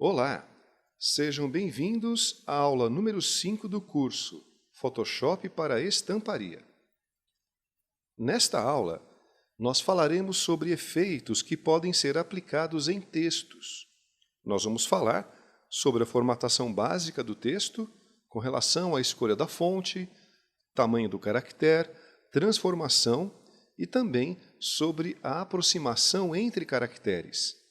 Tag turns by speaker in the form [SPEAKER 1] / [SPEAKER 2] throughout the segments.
[SPEAKER 1] Olá! Sejam bem-vindos à aula número 5 do curso Photoshop para Estamparia. Nesta aula, nós falaremos sobre efeitos que podem ser aplicados em textos. Nós vamos falar sobre a formatação básica do texto com relação à escolha da fonte, tamanho do caractere, transformação e também sobre a aproximação entre caracteres.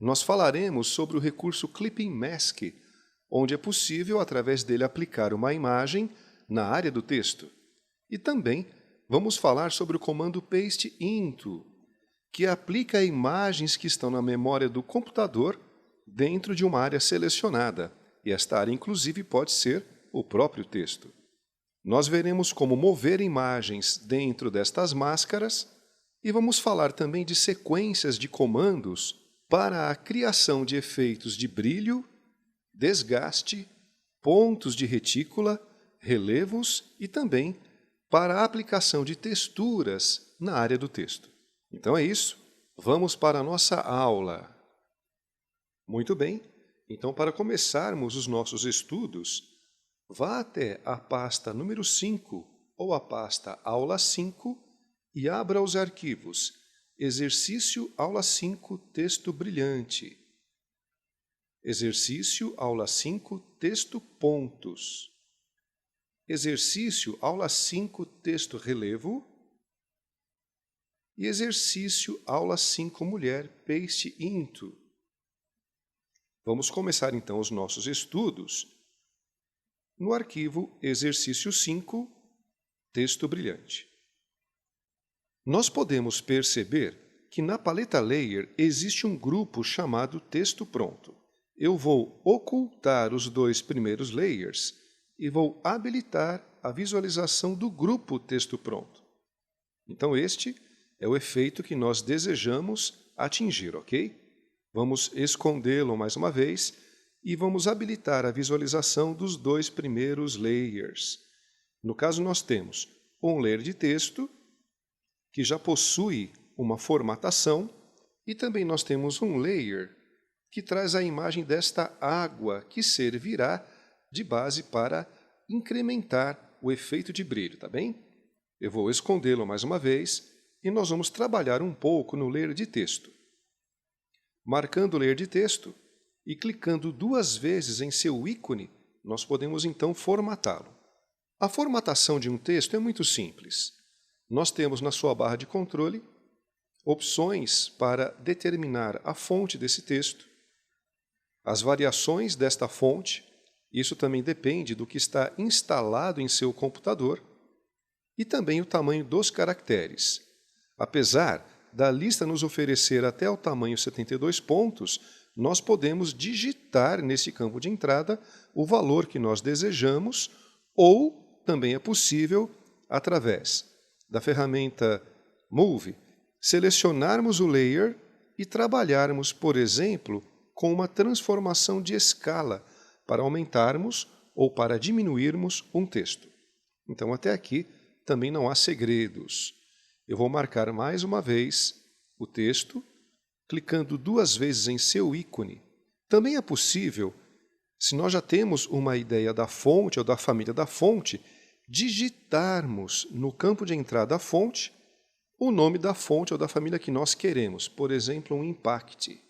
[SPEAKER 1] Nós falaremos sobre o recurso Clipping Mask, onde é possível, através dele, aplicar uma imagem na área do texto. E também vamos falar sobre o comando Paste Into, que aplica imagens que estão na memória do computador dentro de uma área selecionada. E esta área, inclusive, pode ser o próprio texto. Nós veremos como mover imagens dentro destas máscaras e vamos falar também de sequências de comandos para a criação de efeitos de brilho, desgaste, pontos de retícula, relevos e também para a aplicação de texturas na área do texto. Então é isso, vamos para a nossa aula. Muito bem, então para começarmos os nossos estudos, vá até a pasta número 5 ou a pasta Aula 5 e abra os arquivos Exercício Aula 5 Texto Brilhante. Exercício Aula 5 Texto Pontos. Exercício Aula 5 Texto Relevo. E Exercício Aula 5 Mulher Paste Into. Vamos começar então os nossos estudos no arquivo Exercício 5 Texto Brilhante. Nós podemos perceber que na paleta Layer existe um grupo chamado Texto Pronto. Eu vou ocultar os dois primeiros layers e vou habilitar a visualização do grupo Texto Pronto. Então este é o efeito que nós desejamos atingir, ok? Vamos escondê-lo mais uma vez e vamos habilitar a visualização dos dois primeiros layers. No caso, nós temos um layer de texto que já possui uma formatação e também nós temos um layer que traz a imagem desta água que servirá de base para incrementar o efeito de brilho, tá bem? Eu vou escondê-lo mais uma vez e nós vamos trabalhar um pouco no layer de texto. Marcando o layer de texto e clicando duas vezes em seu ícone, nós podemos então formatá-lo. A formatação de um texto é muito simples. Nós temos na sua barra de controle opções para determinar a fonte desse texto, as variações desta fonte, isso também depende do que está instalado em seu computador, e também o tamanho dos caracteres. Apesar da lista nos oferecer até o tamanho 72 pontos, nós podemos digitar nesse campo de entrada o valor que nós desejamos, ou também é possível, através da ferramenta Move, selecionarmos o layer e trabalharmos, por exemplo, com uma transformação de escala para aumentarmos ou para diminuirmos um texto. Então, até aqui também não há segredos. Eu vou marcar mais uma vez o texto, clicando duas vezes em seu ícone. Também é possível, se nós já temos uma ideia da fonte ou da família da fonte, digitarmos no campo de entrada da fonte o nome da fonte ou da família que nós queremos, por exemplo, um Impact.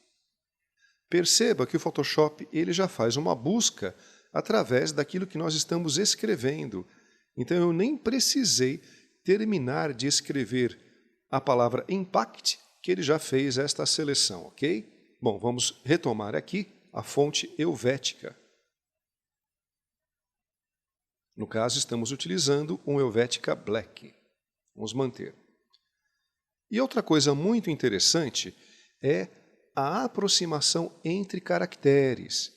[SPEAKER 1] Perceba que o Photoshop ele já faz uma busca através daquilo que nós estamos escrevendo. Então eu nem precisei terminar de escrever a palavra Impact, que ele já fez esta seleção, ok? Bom, vamos retomar aqui a fonte Helvética. No caso, estamos utilizando um Helvética Black. Vamos manter. E outra coisa muito interessante é a aproximação entre caracteres,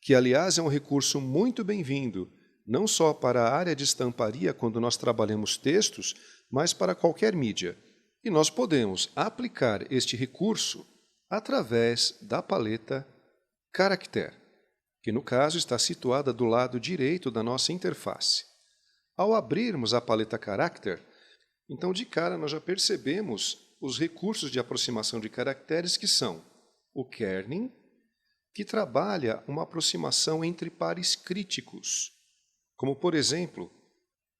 [SPEAKER 1] que, aliás, é um recurso muito bem-vindo, não só para a área de estamparia, quando nós trabalhamos textos, mas para qualquer mídia. E nós podemos aplicar este recurso através da paleta Character, que no caso está situada do lado direito da nossa interface. Ao abrirmos a paleta Character, então de cara nós já percebemos os recursos de aproximação de caracteres que são o kerning, que trabalha uma aproximação entre pares críticos, como, por exemplo,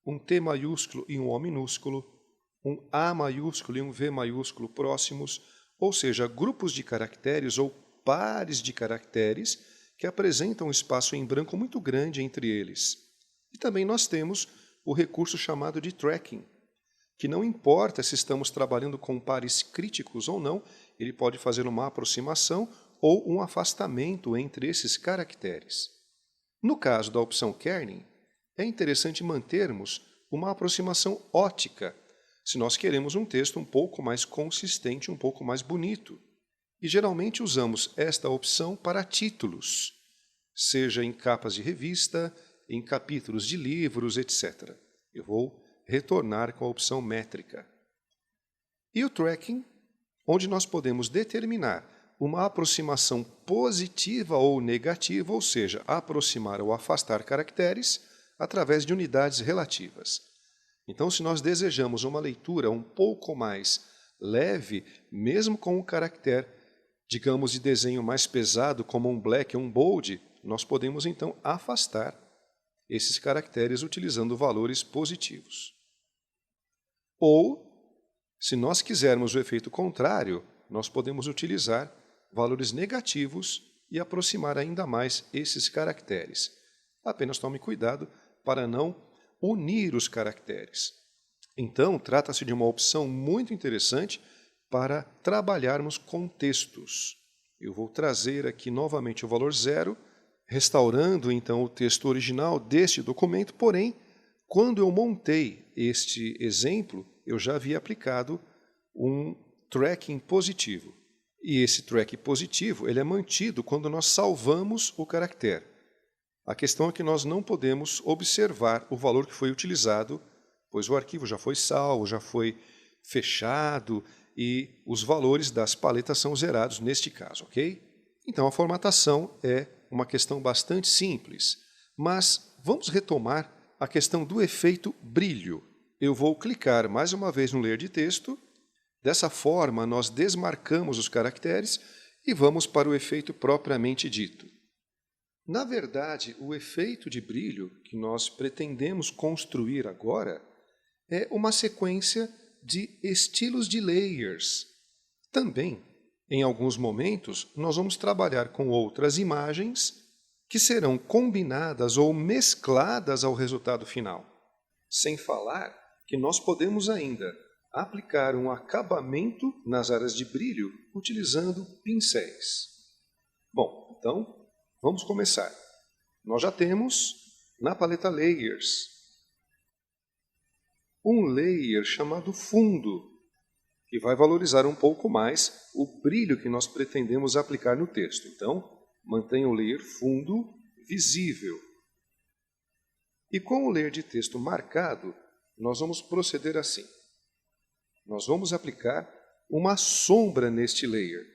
[SPEAKER 1] um T maiúsculo e um O minúsculo, um A maiúsculo e um V maiúsculo próximos, ou seja, grupos de caracteres ou pares de caracteres que apresentam um espaço em branco muito grande entre eles. E também nós temos o recurso chamado de tracking, que não importa se estamos trabalhando com pares críticos ou não, ele pode fazer uma aproximação ou um afastamento entre esses caracteres. No caso da opção kerning, é interessante mantermos uma aproximação ótica, se nós queremos um texto um pouco mais consistente, um pouco mais bonito. E geralmente usamos esta opção para títulos, seja em capas de revista, em capítulos de livros, etc. Eu vou retornar com a opção métrica. E o tracking, onde nós podemos determinar uma aproximação positiva ou negativa, ou seja, aproximar ou afastar caracteres através de unidades relativas. Então, se nós desejamos uma leitura um pouco mais leve, mesmo com um caractere, digamos, de desenho mais pesado, como um black ou um bold, nós podemos então afastar esses caracteres utilizando valores positivos. Ou, se nós quisermos o efeito contrário, nós podemos utilizar valores negativos e aproximar ainda mais esses caracteres. Apenas tome cuidado para não unir os caracteres. Então, trata-se de uma opção muito interessante para trabalharmos com textos. Eu vou trazer aqui novamente o valor 0, restaurando então o texto original deste documento, porém, quando eu montei este exemplo, eu já havia aplicado um tracking positivo. E esse tracking positivo ele é mantido quando nós salvamos o caractere. A questão é que nós não podemos observar o valor que foi utilizado, pois o arquivo já foi salvo, já foi fechado e os valores das paletas são zerados neste caso, ok? Então a formatação é uma questão bastante simples, mas vamos retomar a questão do efeito brilho. Eu vou clicar mais uma vez no ler de texto, dessa forma nós desmarcamos os caracteres e vamos para o efeito propriamente dito. Na verdade, o efeito de brilho que nós pretendemos construir agora é uma sequência de estilos de layers. Também, em alguns momentos, nós vamos trabalhar com outras imagens que serão combinadas ou mescladas ao resultado final. Sem falar que nós podemos ainda aplicar um acabamento nas áreas de brilho utilizando pincéis. Bom, então, vamos começar. Nós já temos, na paleta Layers, um layer chamado fundo, que vai valorizar um pouco mais o brilho que nós pretendemos aplicar no texto. Então, mantenha o layer fundo visível. E com o layer de texto marcado, nós vamos proceder assim. Nós vamos aplicar uma sombra neste layer.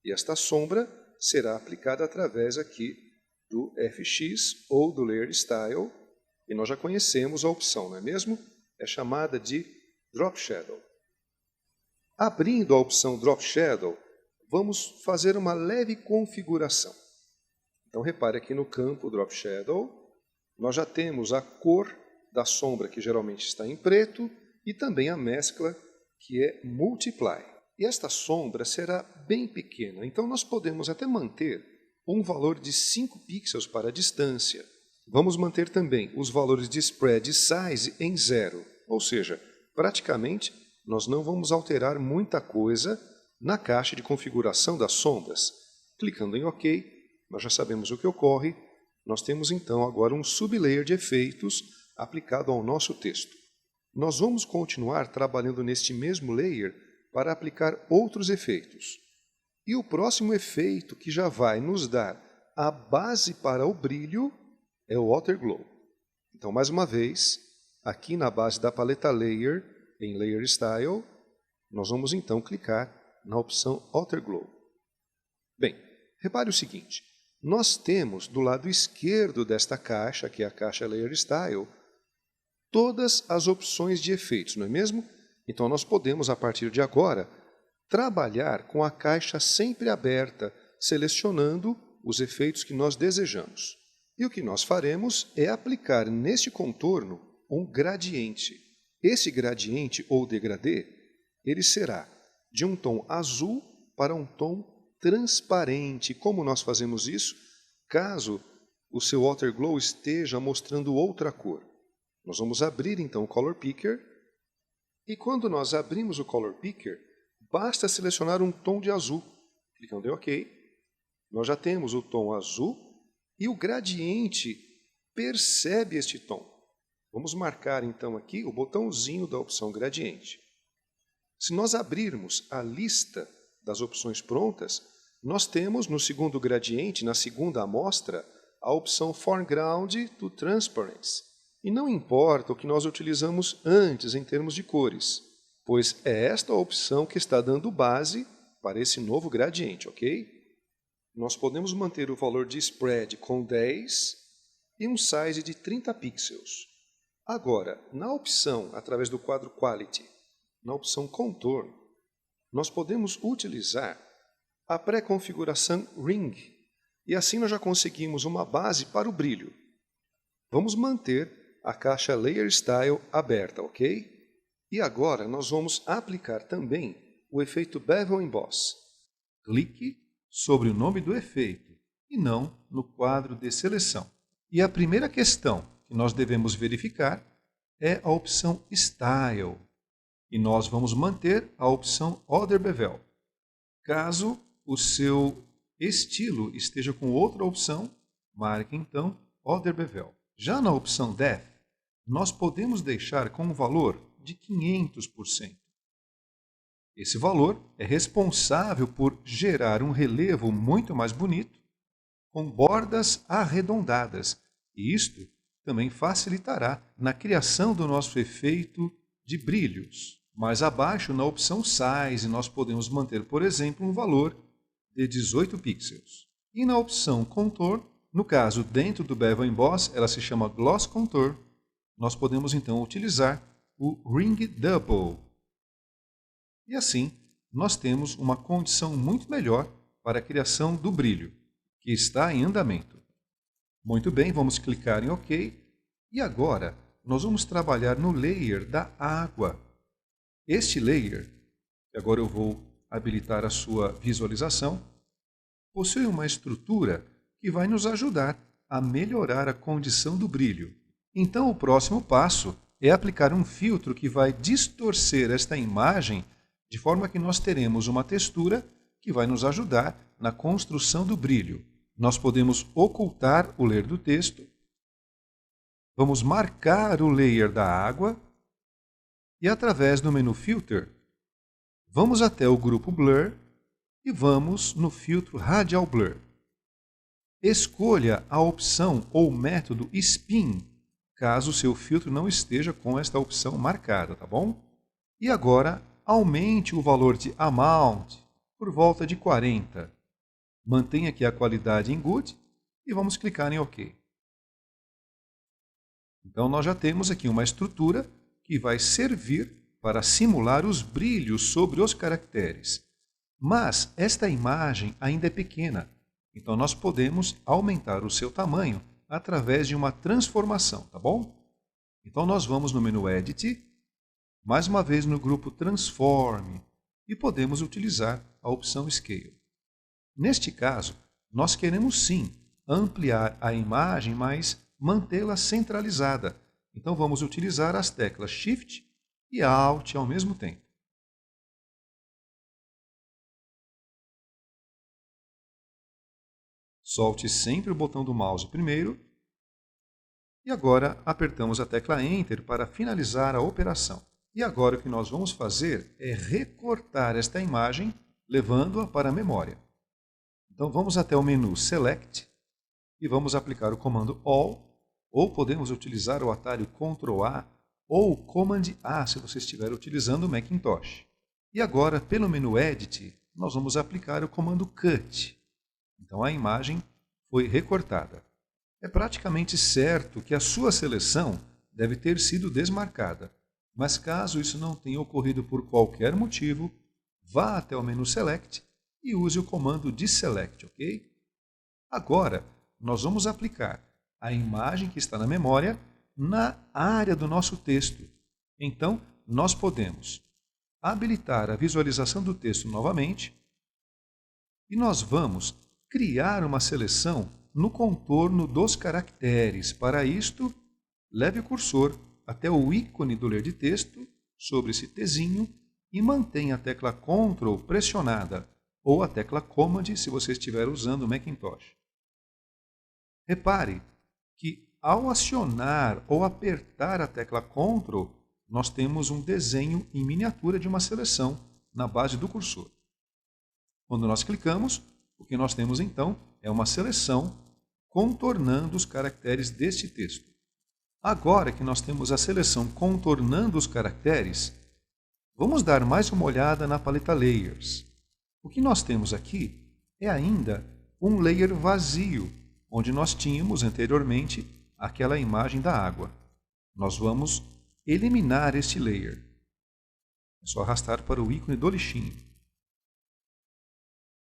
[SPEAKER 1] E esta sombra será aplicada através aqui do FX ou do Layer Style, e nós já conhecemos a opção, não é mesmo? É chamada de Drop Shadow. Abrindo a opção Drop Shadow, vamos fazer uma leve configuração. Então repare aqui no campo Drop Shadow, nós já temos a cor da sombra que geralmente está em preto e também a mescla que é Multiply. E esta sombra será bem pequena, então nós podemos até manter um valor de 5 pixels para a distância. Vamos manter também os valores de Spread e Size em 0, ou seja, praticamente nós não vamos alterar muita coisa na caixa de configuração das sombras. Clicando em OK, nós já sabemos o que ocorre, nós temos então agora um sublayer de efeitos aplicado ao nosso texto. Nós vamos continuar trabalhando neste mesmo layer para aplicar outros efeitos. E o próximo efeito que já vai nos dar a base para o brilho é o Water Glow. Então, mais uma vez, aqui na base da paleta Layer, em Layer Style, nós vamos então clicar na opção Water Glow. Bem, repare o seguinte, nós temos do lado esquerdo desta caixa, que é a caixa Layer Style, todas as opções de efeitos, não é mesmo? Então nós podemos, a partir de agora, trabalhar com a caixa sempre aberta, selecionando os efeitos que nós desejamos. E o que nós faremos é aplicar neste contorno um gradiente. Esse gradiente ou degradê, ele será de um tom azul para um tom transparente. Como nós fazemos isso? Caso o seu Water Glow esteja mostrando outra cor. Nós vamos abrir então o Color Picker e quando nós abrimos o Color Picker, basta selecionar um tom de azul. Clicando em OK, nós já temos o tom azul e o gradiente percebe este tom. Vamos marcar então aqui o botãozinho da opção gradiente. Se nós abrirmos a lista das opções prontas, nós temos no segundo gradiente, na segunda amostra, a opção Foreground to Transparency. E não importa o que nós utilizamos antes em termos de cores, pois é esta a opção que está dando base para esse novo gradiente, ok? Nós podemos manter o valor de spread com 10 e um size de 30 pixels. Agora, na opção, através do quadro Quality, na opção Contorno, nós podemos utilizar a pré-configuração Ring, e assim nós já conseguimos uma base para o brilho. Vamos manter a caixa Layer Style aberta, ok? E agora nós vamos aplicar também o efeito Bevel Emboss. Clique sobre o nome do efeito e não no quadro de seleção. E a primeira questão que nós devemos verificar é a opção Style. E nós vamos manter a opção Other Bevel. Caso o seu estilo esteja com outra opção, marque então Other Bevel. Já na opção Depth, nós podemos deixar com um valor de 500%. Esse valor é responsável por gerar um relevo muito mais bonito, com bordas arredondadas, e isto também facilitará na criação do nosso efeito de brilhos. Mais abaixo, na opção Size, nós podemos manter, por exemplo, um valor de 18 pixels. E na opção Contour, no caso, dentro do Bevel Emboss, ela se chama Gloss Contour, nós podemos então utilizar o Ring Double. E assim, nós temos uma condição muito melhor para a criação do brilho, que está em andamento. Muito bem, vamos clicar em OK. E agora, nós vamos trabalhar no layer da água. Este layer, que agora eu vou habilitar a sua visualização, possui uma estrutura que vai nos ajudar a melhorar a condição do brilho. Então, o próximo passo é aplicar um filtro que vai distorcer esta imagem de forma que nós teremos uma textura que vai nos ajudar na construção do brilho. Nós podemos ocultar o ler do texto, vamos marcar o layer da água e através do menu Filter, vamos até o grupo Blur e vamos no filtro Radial Blur. Escolha a opção ou método Spin, caso o seu filtro não esteja com esta opção marcada, tá bom? E agora, aumente o valor de Amount por volta de 40. Mantenha aqui a qualidade em Good e vamos clicar em OK. Então, nós já temos aqui uma estrutura que vai servir para simular os brilhos sobre os caracteres. Mas esta imagem ainda é pequena, então nós podemos aumentar o seu tamanho através de uma transformação, tá bom? Então nós vamos no menu Edit, mais uma vez no grupo Transform, e podemos utilizar a opção Scale. Neste caso, nós queremos sim ampliar a imagem, mas mantê-la centralizada. Então vamos utilizar as teclas Shift e Alt ao mesmo tempo. Solte sempre o botão do mouse primeiro. E agora apertamos a tecla Enter para finalizar a operação. E agora o que nós vamos fazer é recortar esta imagem, levando-a para a memória. Então vamos até o menu Select e vamos aplicar o comando All, ou podemos utilizar o atalho Ctrl A ou Command A se você estiver utilizando o Macintosh. E agora, pelo menu Edit, nós vamos aplicar o comando Cut. Então a imagem foi recortada. É praticamente certo que a sua seleção deve ter sido desmarcada, mas caso isso não tenha ocorrido por qualquer motivo, vá até o menu Select e use o comando Deselect, ok?
[SPEAKER 2] Agora, nós vamos aplicar a imagem que está na memória na área do nosso texto. Então, nós podemos habilitar a visualização do texto novamente e nós vamos criar uma seleção no contorno dos caracteres. Para isto, leve o cursor até o ícone do ler de texto sobre esse Tzinho e mantenha a tecla Ctrl pressionada ou a tecla Command se você estiver usando o Macintosh. Repare que ao acionar ou apertar a tecla Ctrl, nós temos um desenho em miniatura de uma seleção na base do cursor. Quando nós clicamos, o que nós temos então é uma seleção contornando os caracteres deste texto. Agora que nós temos a seleção contornando os caracteres, vamos dar mais uma olhada na paleta Layers. O que nós temos aqui é ainda um layer vazio, onde nós tínhamos anteriormente aquela imagem da água. Nós vamos eliminar este layer. É só arrastar para o ícone do lixinho.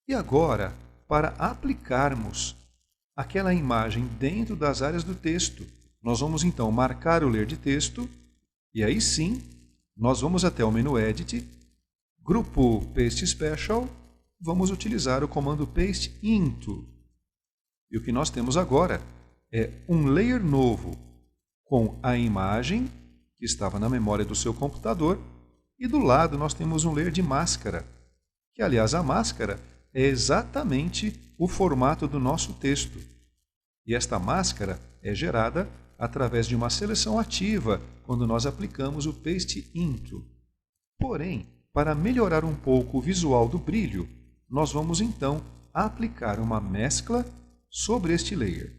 [SPEAKER 2] E agora, para aplicarmos aquela imagem dentro das áreas do texto, nós vamos então marcar o ler de texto e aí sim, nós vamos até o menu Edit, grupo Paste Special, vamos utilizar o comando Paste Into. E o que nós temos agora é um layer novo com a imagem que estava na memória do seu computador e do lado nós temos um layer de máscara, que aliás a máscara é exatamente o formato do nosso texto. E esta máscara é gerada através de uma seleção ativa quando nós aplicamos o Paste Into. Porém, para melhorar um pouco o visual do brilho, nós vamos então aplicar uma mescla sobre este layer.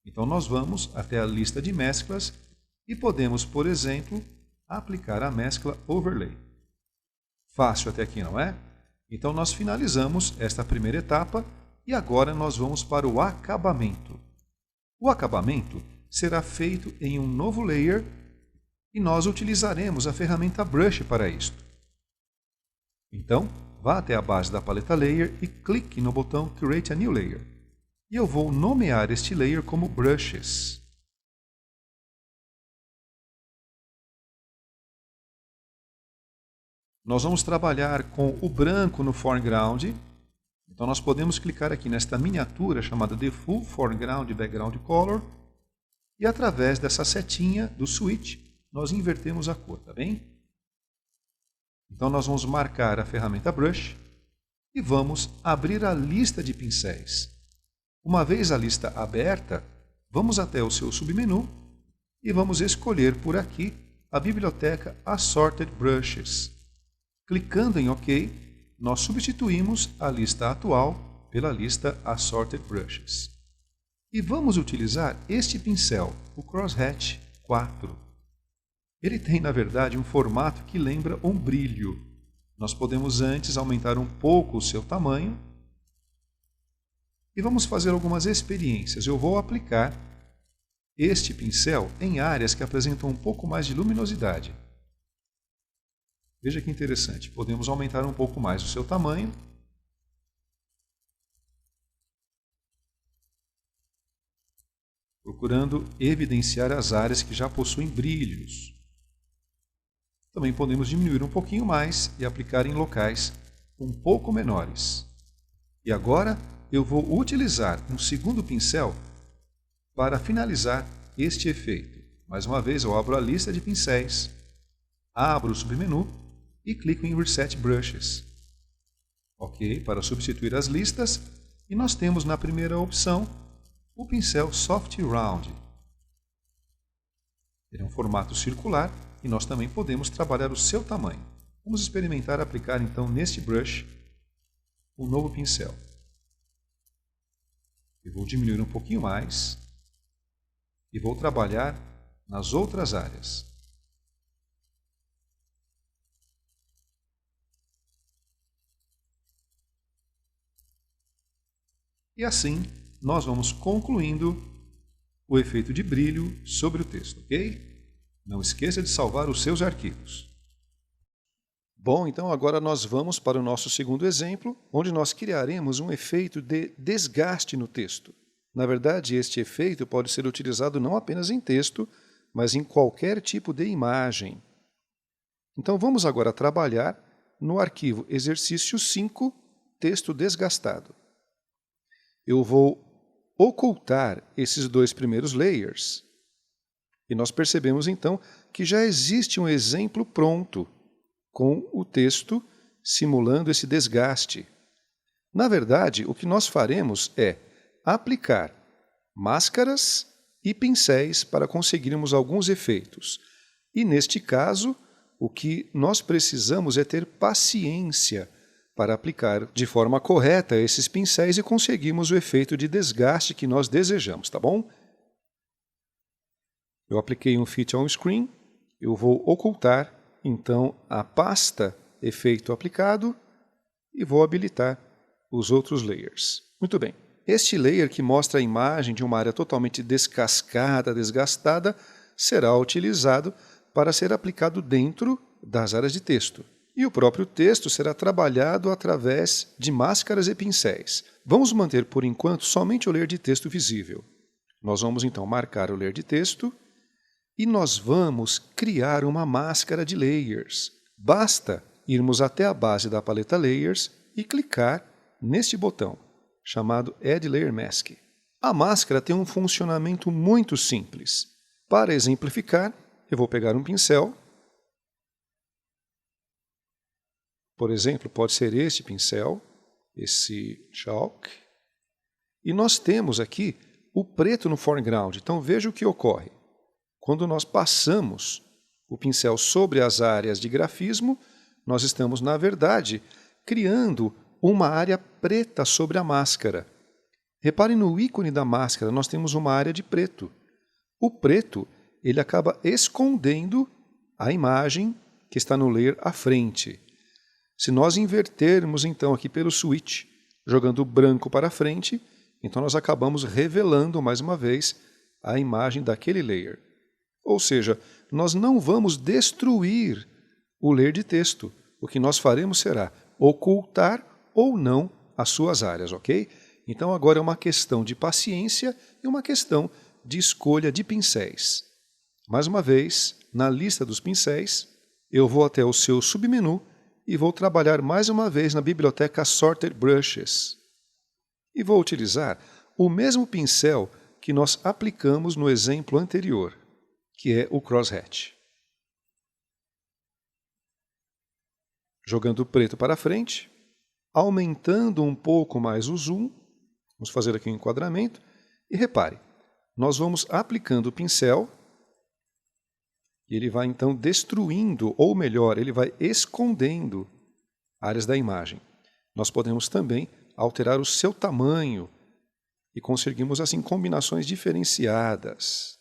[SPEAKER 2] Então nós vamos até a lista de mesclas e podemos, por exemplo, aplicar a mescla Overlay. Fácil até aqui, não é? Então nós finalizamos esta primeira etapa e agora nós vamos para o acabamento. O acabamento será feito em um novo layer e nós utilizaremos a ferramenta Brush para isto. Então, vá até a base da paleta Layer e clique no botão Create a New Layer. E eu vou nomear este layer como Brushes. Nós vamos trabalhar com o branco no foreground. Então nós podemos clicar aqui nesta miniatura chamada Default Foreground Background Color e através dessa setinha do switch nós invertemos a cor, tá bem? Então nós vamos marcar a ferramenta Brush e vamos abrir a lista de pincéis. Uma vez a lista aberta, vamos até o seu submenu e vamos escolher por aqui a biblioteca Assorted Brushes. Clicando em OK, nós substituímos a lista atual pela lista Assorted Brushes. E vamos utilizar este pincel, o Crosshatch 4. Ele tem, na verdade, um formato que lembra um brilho. Nós podemos antes aumentar um pouco o seu tamanho e vamos fazer algumas experiências. Eu vou aplicar este pincel em áreas que apresentam um pouco mais de luminosidade. Veja que interessante, podemos aumentar um pouco mais o seu tamanho. Procurando evidenciar as áreas que já possuem brilhos. Também podemos diminuir um pouquinho mais e aplicar em locais um pouco menores. E agora eu vou utilizar um segundo pincel para finalizar este efeito. Mais uma vez eu abro a lista de pincéis, abro o submenu e clico em Reset Brushes. Ok, para substituir as listas, e nós temos na primeira opção o pincel Soft Round. Ele é um formato circular e nós também podemos trabalhar o seu tamanho. Vamos experimentar aplicar então neste brush um novo pincel. Eu vou diminuir um pouquinho mais e vou trabalhar nas outras áreas. E assim nós vamos concluindo o efeito de brilho sobre o texto, ok? Não esqueça de salvar os seus arquivos.
[SPEAKER 1] Bom, então agora nós vamos para o nosso segundo exemplo, onde nós criaremos um efeito de desgaste no texto. Na verdade, este efeito pode ser utilizado não apenas em texto, mas em qualquer tipo de imagem. Então vamos agora trabalhar no arquivo exercício 5, texto desgastado. Eu vou ocultar esses dois primeiros layers. E nós percebemos então que já existe um exemplo pronto com o texto simulando esse desgaste. Na verdade, o que nós faremos é aplicar máscaras e pincéis para conseguirmos alguns efeitos. E neste caso, o que nós precisamos é ter paciência para aplicar de forma correta esses pincéis e conseguirmos o efeito de desgaste que nós desejamos, tá bom? Eu apliquei um Fit on Screen, eu vou ocultar então a pasta efeito aplicado e vou habilitar os outros layers. Muito bem. Este layer que mostra a imagem de uma área totalmente descascada, desgastada, será utilizado para ser aplicado dentro das áreas de texto. E o próprio texto será trabalhado através de máscaras e pincéis. Vamos manter por enquanto somente o layer de texto visível. Nós vamos então marcar o layer de texto e nós vamos criar uma máscara de layers. Basta irmos até a base da paleta Layers e clicar neste botão, chamado Add Layer Mask. A máscara tem um funcionamento muito simples. Para exemplificar, eu vou pegar um pincel. Por exemplo, pode ser este pincel, esse chalk. E nós temos aqui o preto no foreground. Então veja o que ocorre. Quando nós passamos o pincel sobre as áreas de grafismo, nós estamos, na verdade, criando uma área preta sobre a máscara. Reparem no ícone da máscara, nós temos uma área de preto. O preto, ele acaba escondendo a imagem que está no layer à frente. Se nós invertermos então aqui pelo switch, jogando o branco para frente, então nós acabamos revelando mais uma vez a imagem daquele layer. Ou seja, nós não vamos destruir o layer de texto. O que nós faremos será ocultar ou não as suas áreas, ok? Então agora é uma questão de paciência e uma questão de escolha de pincéis. Mais uma vez, na lista dos pincéis, eu vou até o seu submenu e vou trabalhar mais uma vez na biblioteca Sorted Brushes. E vou utilizar o mesmo pincel que nós aplicamos no exemplo anterior, que é o crosshatch. Jogando o preto para frente, aumentando um pouco mais o zoom, vamos fazer aqui um enquadramento, e repare, nós vamos aplicando o pincel, e ele vai então destruindo, ou melhor, ele vai escondendo áreas da imagem. Nós podemos também alterar o seu tamanho, e conseguimos assim combinações diferenciadas.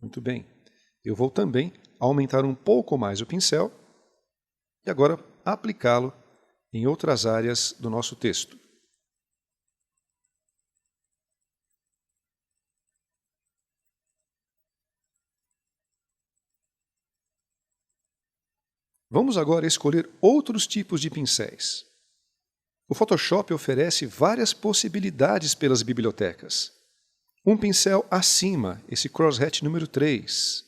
[SPEAKER 1] Muito bem. Eu vou também aumentar um pouco mais o pincel e agora aplicá-lo em outras áreas do nosso texto. Vamos agora escolher outros tipos de pincéis. O Photoshop oferece várias possibilidades pelas bibliotecas. Um pincel acima, esse crosshatch número 3,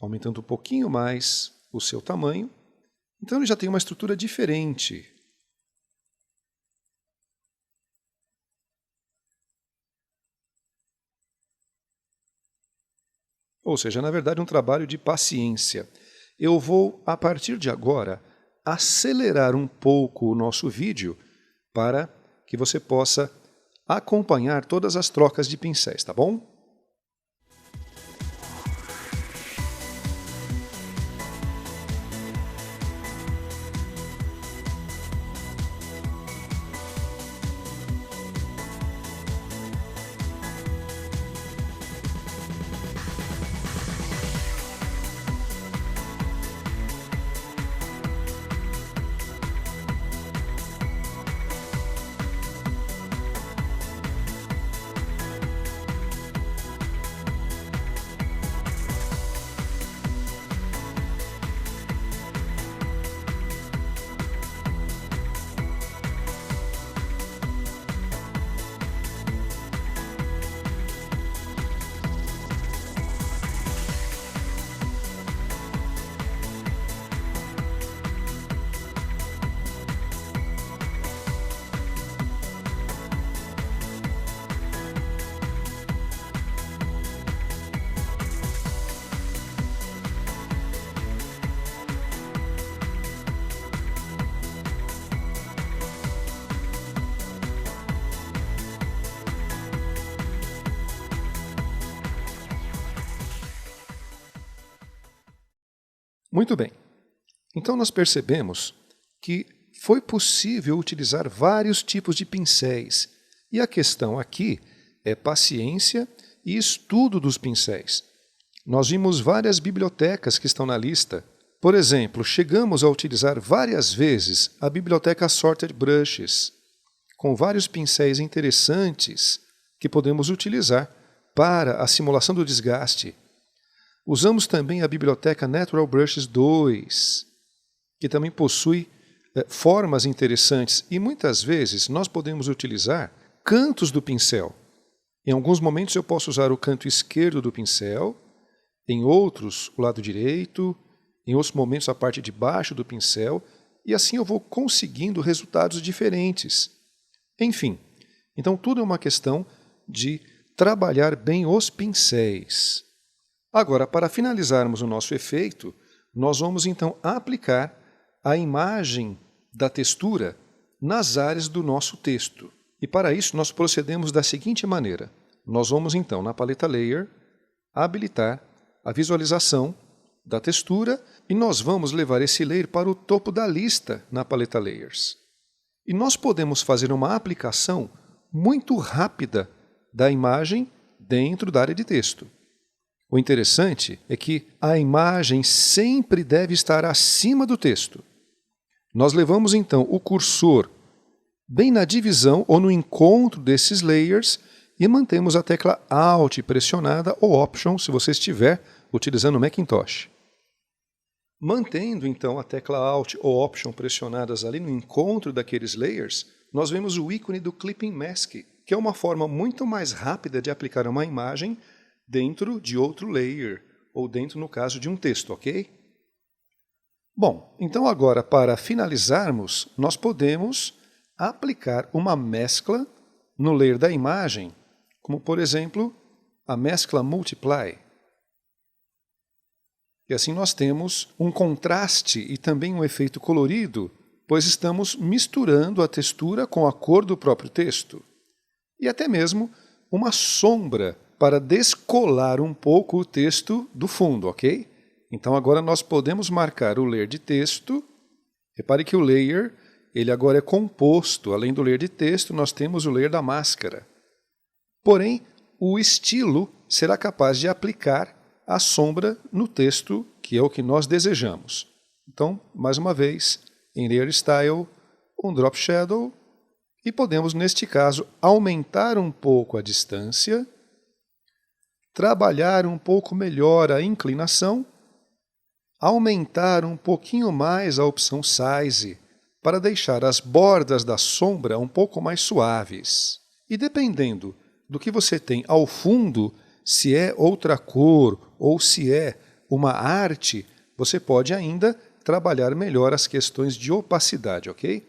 [SPEAKER 1] aumentando um pouquinho mais o seu tamanho. Então ele já tem uma estrutura diferente. Ou seja, na verdade, um trabalho de paciência. Eu vou, a partir de agora, acelerar um pouco o nosso vídeo para que você possa acompanhar todas as trocas de pincéis, tá bom? Muito bem. Então nós percebemos que foi possível utilizar vários tipos de pincéis. E a questão aqui é paciência e estudo dos pincéis. Nós vimos várias bibliotecas que estão na lista. Por exemplo, chegamos a utilizar várias vezes a biblioteca Sorted Brushes, com vários pincéis interessantes que podemos utilizar para a simulação do desgaste. Usamos também a biblioteca Natural Brushes 2, que também possui formas interessantes e muitas vezes nós podemos utilizar cantos do pincel. Em alguns momentos eu posso usar o canto esquerdo do pincel, em outros o lado direito, em outros momentos a parte de baixo do pincel, e assim eu vou conseguindo resultados diferentes. Enfim, então tudo é uma questão de trabalhar bem os pincéis. Agora, para finalizarmos o nosso efeito, nós vamos então aplicar a imagem da textura nas áreas do nosso texto. E para isso nós procedemos da seguinte maneira. Nós vamos então na paleta Layer, habilitar a visualização da textura e nós vamos levar esse layer para o topo da lista na paleta Layers. E nós podemos fazer uma aplicação muito rápida da imagem dentro da área de texto. O interessante é que a imagem sempre deve estar acima do texto. Nós levamos então o cursor bem na divisão ou no encontro desses layers e mantemos a tecla Alt pressionada ou Option se você estiver utilizando o Macintosh. Mantendo então a tecla Alt ou Option pressionadas ali no encontro daqueles layers, nós vemos o ícone do Clipping Mask, que é uma forma muito mais rápida de aplicar uma imagem dentro de outro layer, ou dentro, no caso, de um texto, ok? Bom, então agora para finalizarmos, nós podemos aplicar uma mescla no layer da imagem, como por exemplo, a mescla Multiply. E assim nós temos um contraste e também um efeito colorido, pois estamos misturando a textura com a cor do próprio texto. E até mesmo uma sombra para descolar um pouco o texto do fundo, ok? Então agora nós podemos marcar o layer de texto. Repare que o layer, ele agora é composto, além do layer de texto, nós temos o layer da máscara. Porém, o estilo será capaz de aplicar a sombra no texto, que é o que nós desejamos. Então, mais uma vez, em Layer Style, um Drop Shadow, e podemos, neste caso, aumentar um pouco a distância, trabalhar um pouco melhor a inclinação, aumentar um pouquinho mais a opção Size, para deixar as bordas da sombra um pouco mais suaves. E dependendo do que você tem ao fundo, se é outra cor ou se é uma arte, você pode ainda trabalhar melhor as questões de opacidade, ok?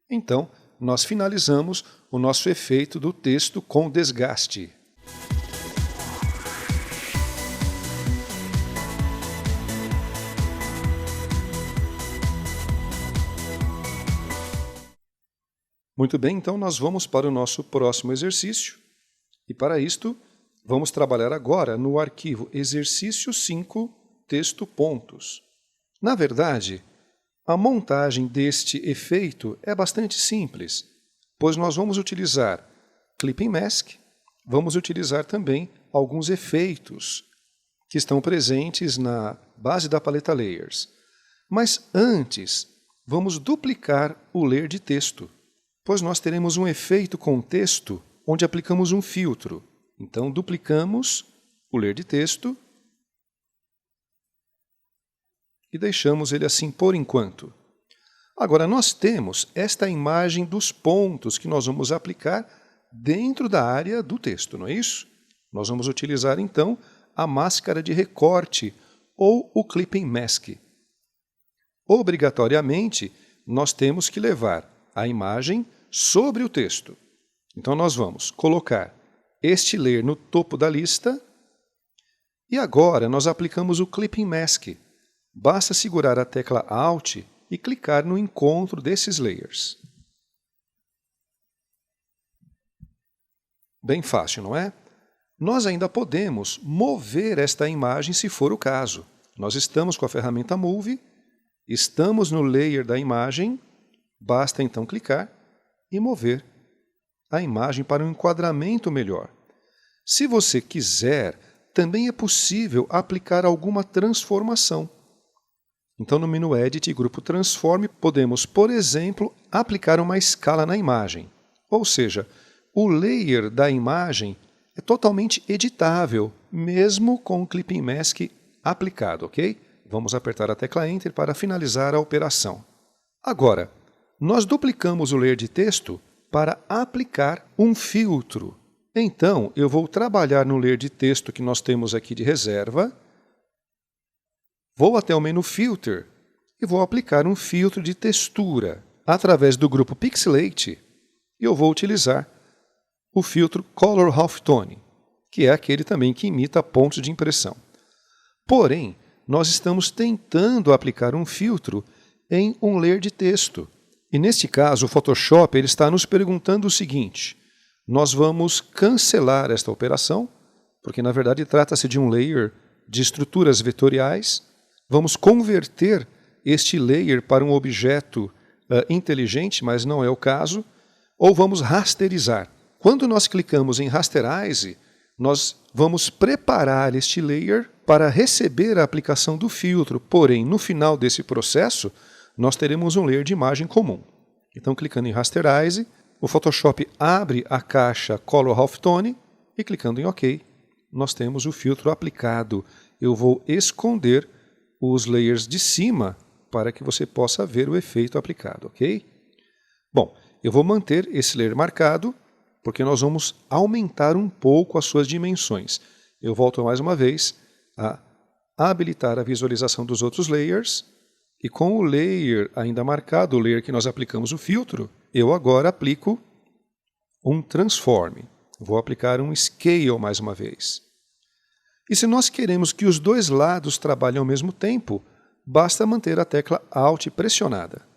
[SPEAKER 1] Então, nós finalizamos o nosso efeito do texto com desgaste. Muito bem, então nós vamos para o nosso próximo exercício. E para isto, vamos trabalhar agora no arquivo exercício 5, texto pontos. Na verdade, a montagem deste efeito é bastante simples, pois nós vamos utilizar Clipping Mask, vamos utilizar também alguns efeitos que estão presentes na base da paleta Layers. Mas antes, vamos duplicar o layer de texto, pois nós teremos um efeito com texto onde aplicamos um filtro. Então, duplicamos o layer de texto e deixamos ele assim por enquanto. Agora, nós temos esta imagem dos pontos que nós vamos aplicar dentro da área do texto, não é isso? Nós vamos utilizar, então, a máscara de recorte ou o Clipping Mask. Obrigatoriamente, nós temos que levar a imagem sobre o texto. Então, nós vamos colocar este layer no topo da lista e agora nós aplicamos o Clipping Mask. Basta segurar a tecla Alt e clicar no encontro desses layers. Bem fácil, não é? Nós ainda podemos mover esta imagem se for o caso. Nós estamos com a ferramenta Move, estamos no layer da imagem, basta então clicar e mover a imagem para um enquadramento melhor. Se você quiser, também é possível aplicar alguma transformação. Então, no menu Edit e grupo Transform, podemos, por exemplo, aplicar uma escala na imagem. Ou seja, o layer da imagem é totalmente editável, mesmo com o Clipping Mask aplicado, ok? Vamos apertar a tecla Enter para finalizar a operação. Agora, nós duplicamos o layer de texto para aplicar um filtro. Então, eu vou trabalhar no layer de texto que nós temos aqui de reserva, vou até o menu Filter e vou aplicar um filtro de textura. Através do grupo Pixelate, eu vou utilizar o filtro Color Halftone, que é aquele também que imita pontos de impressão. Porém, nós estamos tentando aplicar um filtro em um layer de texto. E neste caso, o Photoshop ele está nos perguntando o seguinte: nós vamos cancelar esta operação, porque na verdade trata-se de um layer de estruturas vetoriais. Vamos converter este layer para um objeto inteligente, mas não é o caso, ou vamos rasterizar. Quando nós clicamos em Rasterize, nós vamos preparar este layer para receber a aplicação do filtro, porém, no final desse processo, nós teremos um layer de imagem comum. Então, clicando em Rasterize, o Photoshop abre a caixa Color Halftone e clicando em OK, nós temos o filtro aplicado. Eu vou esconder os layers de cima para que você possa ver o efeito aplicado, ok? Bom, eu vou manter esse layer marcado, porque nós vamos aumentar um pouco as suas dimensões. Eu volto mais uma vez a habilitar a visualização dos outros layers, e com o layer ainda marcado, o layer que nós aplicamos o filtro, eu agora aplico um Transform. Vou aplicar um Scale mais uma vez. E se nós queremos que os dois lados trabalhem ao mesmo tempo, basta manter a tecla Alt pressionada.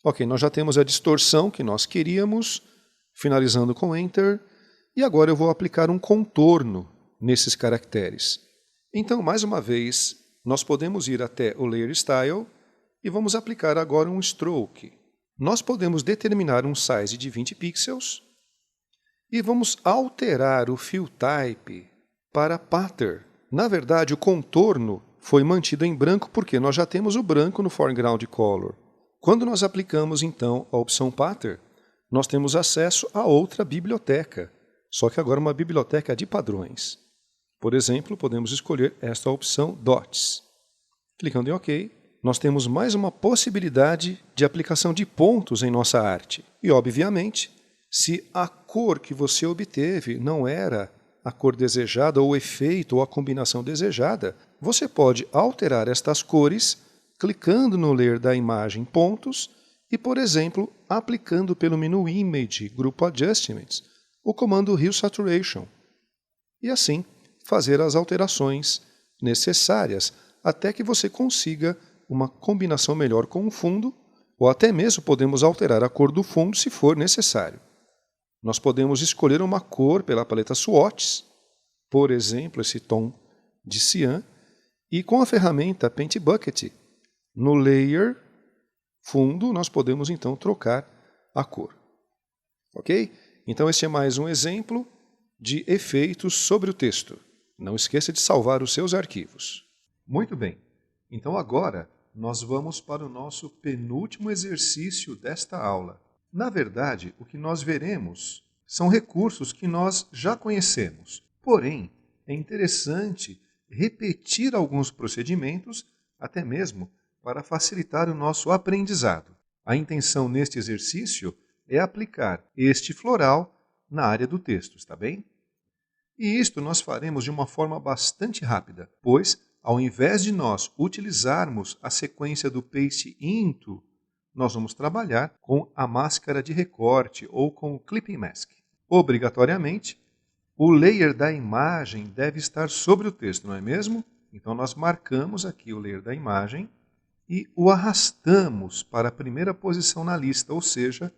[SPEAKER 1] Ok, nós já temos a distorção que nós queríamos, finalizando com Enter, e agora eu vou aplicar um contorno nesses caracteres. Então, mais uma vez, nós podemos ir até o Layer Style e vamos aplicar agora um Stroke. Nós podemos determinar um size de 20 pixels e vamos alterar o Fill Type para Pattern. Na verdade, o contorno foi mantido em branco porque nós já temos o branco no Foreground Color. Quando nós aplicamos, então, a opção Pattern, nós temos acesso a outra biblioteca, só que agora uma biblioteca de padrões. Por exemplo, podemos escolher esta opção Dots. Clicando em OK, nós temos mais uma possibilidade de aplicação de pontos em nossa arte. E, obviamente, se a cor que você obteve não era a cor desejada, ou o efeito, ou a combinação desejada, você pode alterar estas cores clicando no layer da imagem Pontos e, por exemplo, aplicando pelo menu Image, Grupo Adjustments, o comando Hue Saturation. E assim, fazer as alterações necessárias até que você consiga uma combinação melhor com o fundo, ou até mesmo podemos alterar a cor do fundo se for necessário. Nós podemos escolher uma cor pela paleta Swatches, por exemplo, esse tom de cian, e com a ferramenta Paint Bucket, no layer fundo, nós podemos então trocar a cor. Ok? Então este é mais um exemplo de efeitos sobre o texto. Não esqueça de salvar os seus arquivos. Muito bem. Então agora nós vamos para o nosso penúltimo exercício desta aula. Na verdade, o que nós veremos são recursos que nós já conhecemos. Porém, é interessante repetir alguns procedimentos, até mesmo para facilitar o nosso aprendizado. A intenção neste exercício é aplicar este floral na área do texto, está bem? E isto nós faremos de uma forma bastante rápida, pois, ao invés de nós utilizarmos a sequência do Paste Into, nós vamos trabalhar com a máscara de recorte ou com o Clipping Mask. Obrigatoriamente, o layer da imagem deve estar sobre o texto, não é mesmo? Então nós marcamos aqui o layer da imagem e o arrastamos para a primeira posição na lista, ou seja,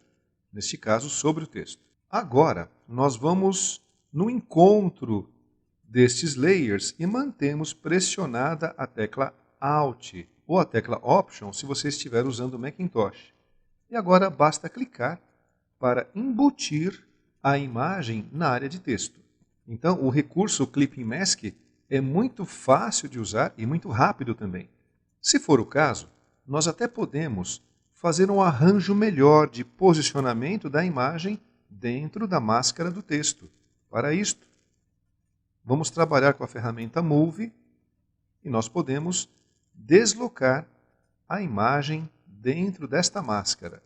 [SPEAKER 1] neste caso, sobre o texto. Agora, nós vamos
[SPEAKER 2] no encontro destes layers e mantemos pressionada a tecla Alt ou a tecla Option se você estiver usando o Macintosh. E agora basta clicar para embutir a imagem na área de texto. Então, o recurso Clipping Mask é muito fácil de usar e muito rápido também. Se for o caso, nós até podemos fazer um arranjo melhor de posicionamento da imagem dentro da máscara do texto. Para isto, vamos trabalhar com a ferramenta Move e nós podemos deslocar a imagem dentro desta máscara.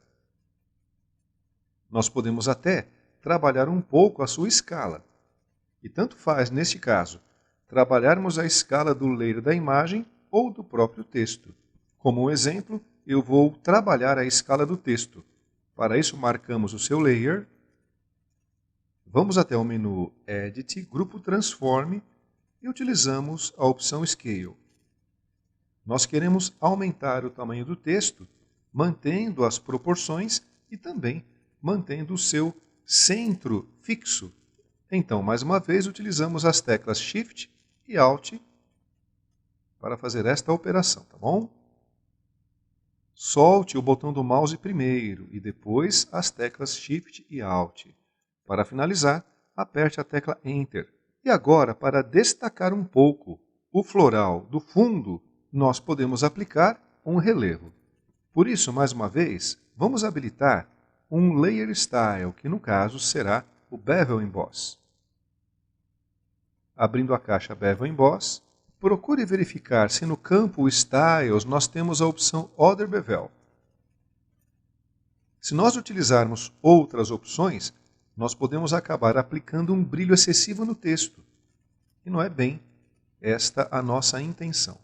[SPEAKER 2] Nós podemos até trabalhar um pouco a sua escala. E tanto faz, neste caso, trabalharmos a escala do layer da imagem ou do próprio texto. Como um exemplo, eu vou trabalhar a escala do texto. Para isso, marcamos o seu layer, vamos até o menu Edit, Grupo Transform e utilizamos a opção Scale. Nós queremos aumentar o tamanho do texto, mantendo as proporções e também mantendo o seu centro fixo. Então, mais uma vez, utilizamos as teclas Shift e Alt para fazer esta operação, tá bom? Solte o botão do mouse primeiro e depois as teclas Shift e Alt. Para finalizar, aperte a tecla Enter. E agora, para destacar um pouco o floral do fundo, nós podemos aplicar um relevo. Por isso, mais uma vez, vamos habilitar um Layer Style, que no caso será o Bevel Emboss. Abrindo a caixa Bevel Emboss, procure verificar se no campo Styles nós temos a opção Other Bevel. Se nós utilizarmos outras opções, nós podemos acabar aplicando um brilho excessivo no texto. E não é bem esta a nossa intenção.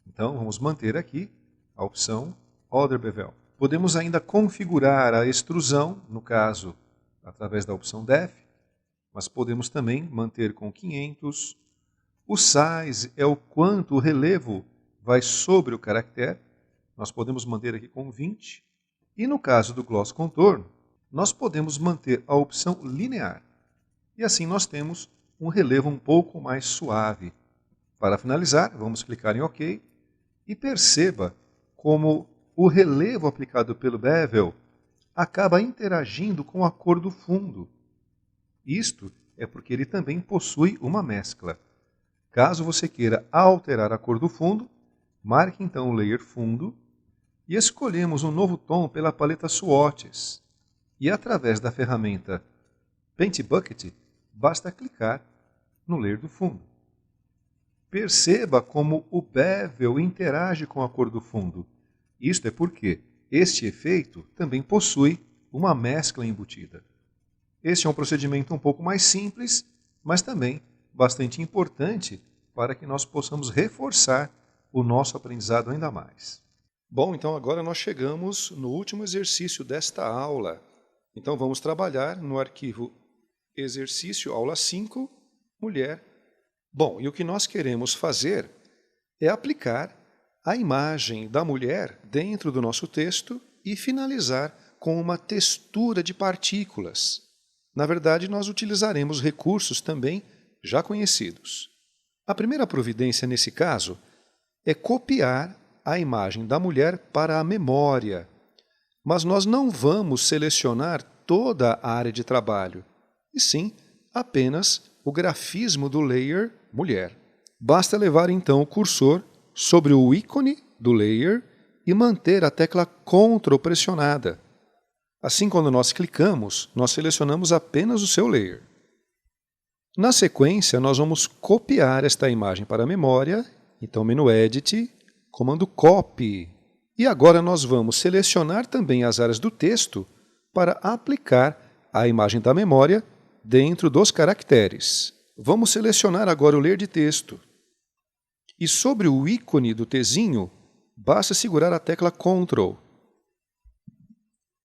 [SPEAKER 2] Então, vamos manter aqui a opção Other Bevel. Podemos ainda configurar a extrusão, no caso, através da opção Def, mas podemos também manter com 500. O Size é o quanto o relevo vai sobre o caractere. Nós podemos manter aqui com 20. E no caso do Gloss Contorno, nós podemos manter a opção Linear. E assim nós temos um relevo um pouco mais suave. Para finalizar, vamos clicar em OK. E perceba como o relevo aplicado pelo Bevel acaba interagindo com a cor do fundo. Isto é porque ele também possui uma mescla. Caso você queira alterar a cor do fundo, marque então o Layer Fundo e escolhemos um novo tom pela paleta Swatches. E através da ferramenta Paint Bucket, basta clicar no Layer do fundo. Perceba como o Bevel interage com a cor do fundo. Isto é porque este efeito também possui uma mescla embutida. Este é um procedimento um pouco mais simples, mas também bastante importante para que nós possamos reforçar o nosso aprendizado ainda mais.
[SPEAKER 1] Bom, então agora nós chegamos no último exercício desta aula. Então vamos trabalhar no arquivo Exercício Aula 5, Mulher. Bom, e o que nós queremos fazer é aplicar a imagem da mulher dentro do nosso texto e finalizar com uma textura de partículas. Na verdade, nós utilizaremos recursos também já conhecidos. A primeira providência nesse caso é copiar a imagem da mulher para a memória. Mas nós não vamos selecionar toda a área de trabalho, e sim apenas o grafismo do layer mulher. Basta levar então o cursor sobre o ícone do layer e manter a tecla Ctrl pressionada. Assim, quando nós clicamos, nós selecionamos apenas o seu layer. Na sequência, nós vamos copiar esta imagem para a memória, então menu Edit, comando Copy. E agora nós vamos selecionar também as áreas do texto para aplicar a imagem da memória dentro dos caracteres. Vamos selecionar agora o layer de texto. E sobre o ícone do Tzinho, basta segurar a tecla Ctrl.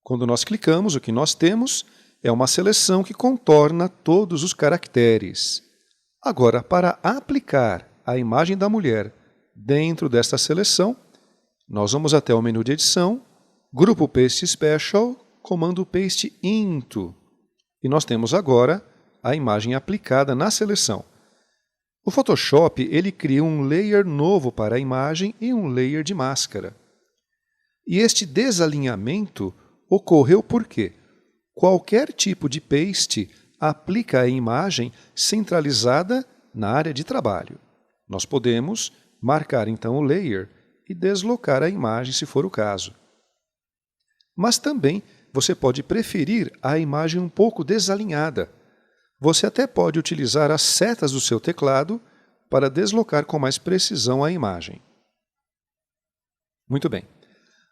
[SPEAKER 1] Quando nós clicamos, o que nós temos é uma seleção que contorna todos os caracteres. Agora, para aplicar a imagem da mulher dentro desta seleção, nós vamos até o menu de edição, Grupo Paste Special, comando Paste Into. E nós temos agora a imagem aplicada na seleção. O Photoshop ele cria um layer novo para a imagem e um layer de máscara. E este desalinhamento ocorreu porque qualquer tipo de paste aplica a imagem centralizada na área de trabalho. Nós podemos marcar então o layer e deslocar a imagem se for o caso. Mas também você pode preferir a imagem um pouco desalinhada. Você até pode utilizar as setas do seu teclado para deslocar com mais precisão a imagem. Muito bem.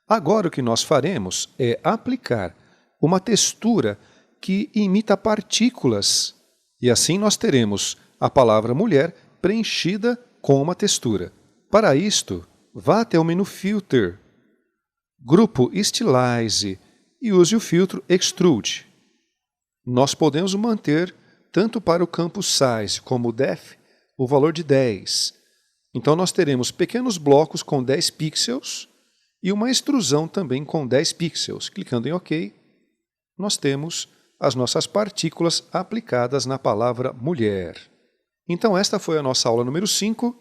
[SPEAKER 1] Agora o que nós faremos é aplicar uma textura que imita partículas. E assim nós teremos a palavra mulher preenchida com uma textura. Para isto, vá até o menu Filter, grupo Stylize e use o filtro Extrude. Nós podemos manter, tanto para o campo Size como o Depth, o valor de 10. Então nós teremos pequenos blocos com 10 pixels e uma extrusão também com 10 pixels. Clicando em OK, nós temos as nossas partículas aplicadas na palavra mulher. Então esta foi a nossa aula número 5.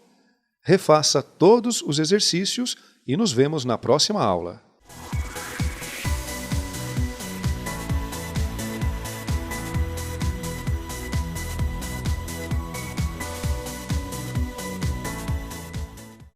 [SPEAKER 1] Refaça todos os exercícios e nos vemos na próxima aula.